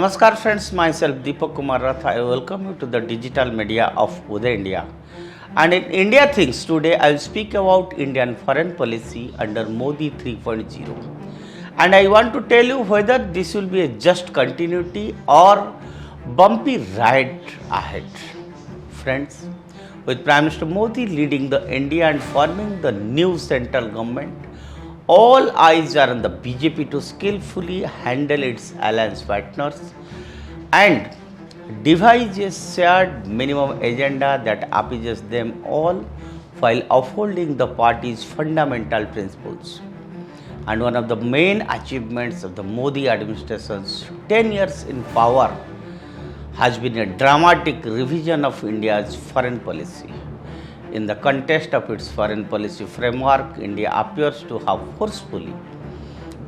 Namaskar friends, myself Deepak Kumar Rath. I welcome you to the digital media of Uday India. And in India Things today, I will speak about Indian foreign policy under Modi 3.0. And I want to tell you whether this will be a just continuity or bumpy ride ahead. Friends, with Prime Minister Modi leading the India and forming the new central government, all eyes are on the BJP to skillfully handle its alliance partners and devise a shared minimum agenda that appeases them all while upholding the party's fundamental principles. And one of the main achievements of the Modi administration's 10 years in power has been a dramatic revision of India's foreign policy. In the context of its foreign policy framework, India appears to have forcefully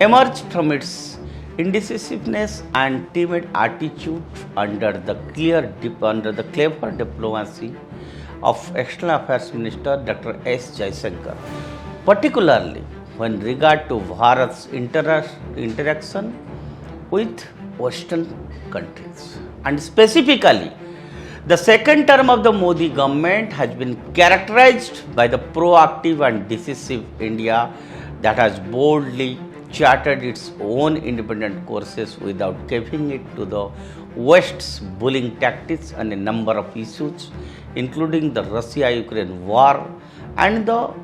emerged from its indecisiveness and timid attitude under the clever diplomacy of External Affairs Minister Dr. S. Jaishankar, particularly when regard to Bharat's interaction with Western countries. And specifically, the second term of the Modi government has been characterized by the proactive and decisive India that has boldly charted its own independent courses without caving it to the West's bullying tactics on a number of issues, including the Russia-Ukraine war and the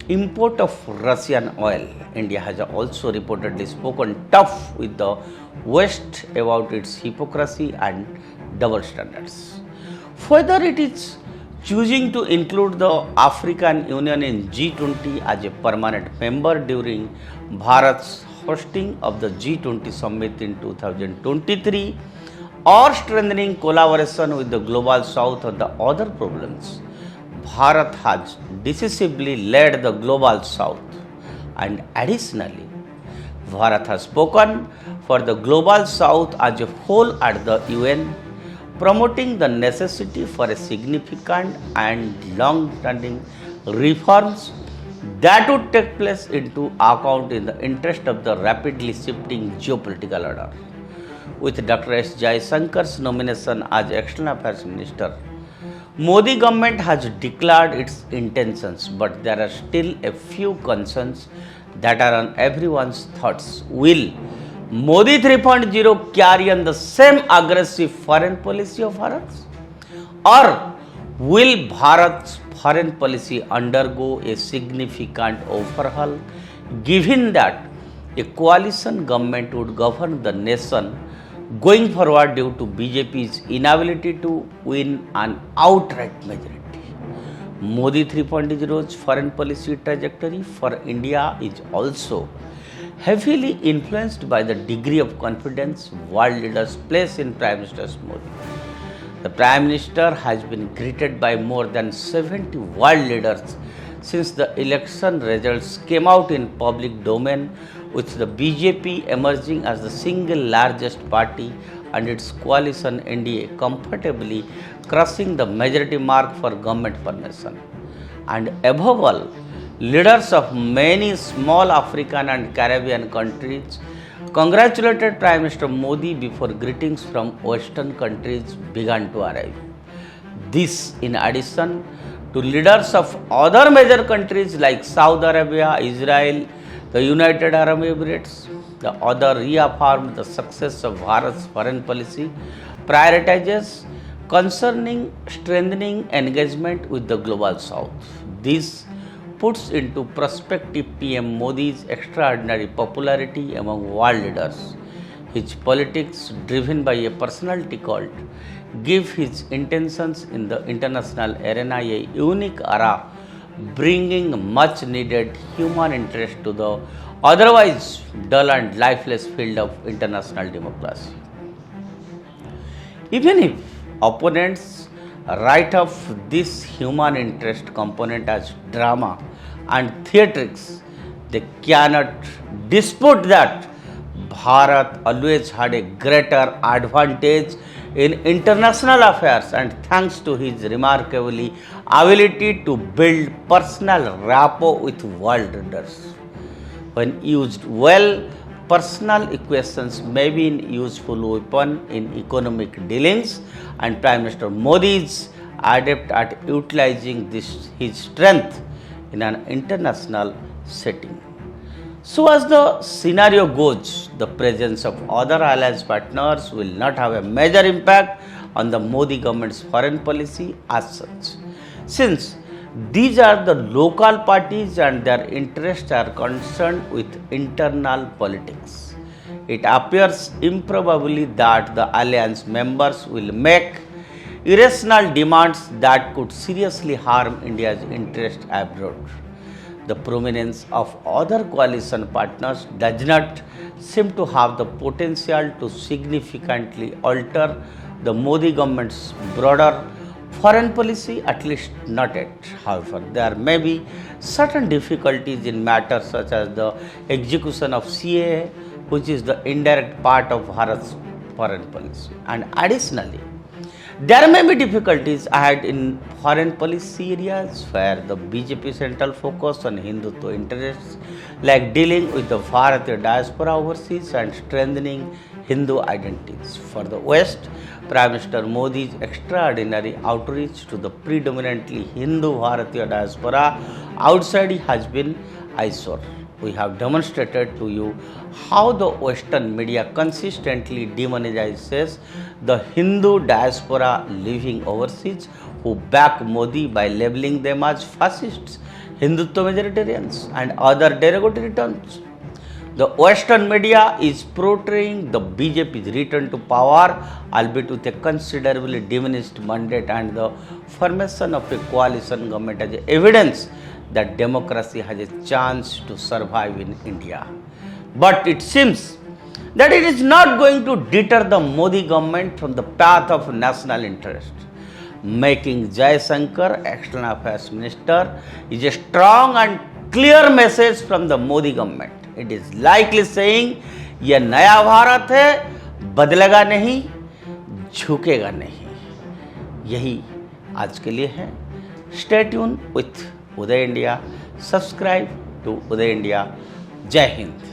import of Russian oil. India has also reportedly spoken tough with the West about its hypocrisy and double standards. Whether it is choosing to include the African Union in G20 as a permanent member during Bharat's hosting of the G20 summit in 2023 or strengthening collaboration with the Global South on the other problems, Bharat has decisively led the Global South. And additionally, Bharat has spoken for the Global South as a whole at the UN, promoting the necessity for a significant and long-standing reforms that would take place into account in the interest of the rapidly shifting geopolitical order. With Dr. S. Jaishankar's nomination as External Affairs Minister, Modi government has declared its intentions, but there are still a few concerns that are on everyone's thoughts. Will Modi 3.0 carry on the same aggressive foreign policy of Bharat? Or will Bharat's foreign policy undergo a significant overhaul, given that a coalition government would govern the nation going forward due to BJP's inability to win an outright majority? Modi 3.0's foreign policy trajectory for India is also heavily influenced by the degree of confidence world leaders place in Prime Minister Modi. The Prime Minister has been greeted by more than 70 world leaders since the election results came out in public domain, with the BJP emerging as the single largest party and its coalition NDA comfortably crossing the majority mark for government formation. And above all, leaders of many small African and Caribbean countries congratulated Prime Minister Modi before greetings from Western countries began to arrive. This in addition to leaders of other major countries like Saudi Arabia, Israel, the United Arab Emirates. The other reaffirmed the success of Bharat's foreign policy prioritizes concerning strengthening engagement with the Global South. This puts into perspective PM Modi's extraordinary popularity among world leaders. His politics, driven by a personality cult, give his intentions in the international arena a unique aura, bringing much needed human interest to the otherwise dull and lifeless field of international democracy. Even if opponents write off this human interest component as drama and theatrics, they cannot dispute that Bharat always had a greater advantage in international affairs, and thanks to his remarkably ability to build personal rapport with world leaders. When used well, personal equations may be a useful weapon in economic dealings, and Prime Minister Modi is adept at utilizing his strength in an international setting. So as the scenario goes, the presence of other alliance partners will not have a major impact on the Modi government's foreign policy as such, since these are the local parties and their interests are concerned with internal politics. It appears improbably that the alliance members will make irrational demands that could seriously harm India's interests abroad. The prominence of other coalition partners does not seem to have the potential to significantly alter the Modi government's broader foreign policy, at least not yet. However, there may be certain difficulties in matters such as the execution of CAA, which is the indirect part of Bharat's foreign policy. And additionally, there may be difficulties ahead in foreign policy areas where the BJP central focus on Hindutva interests, like dealing with the Bharatiya diaspora overseas and strengthening Hindu identities. For the West, Prime Minister Modi's extraordinary outreach to the predominantly Hindu Bharatiya diaspora outside has been eyesore. We have demonstrated to you how the Western media consistently demonizes the Hindu diaspora living overseas who back Modi by labeling them as fascists, Hindutva majoritarians, and other derogatory terms. The Western media is portraying the BJP's return to power, albeit with a considerably diminished mandate, and the formation of a coalition government as evidence that democracy has a chance to survive in India. But it seems that it is not going to deter the Modi government from the path of national interest. Making Jai Shankar External Affairs Minister is a strong and clear message from the Modi government. It is likely saying, यह नया भारत है, बदलेगा नहीं, झुकेगा नहीं. यही आज के लिए है. Stay tuned with Uday India. Subscribe to Uday India. Jai Hind.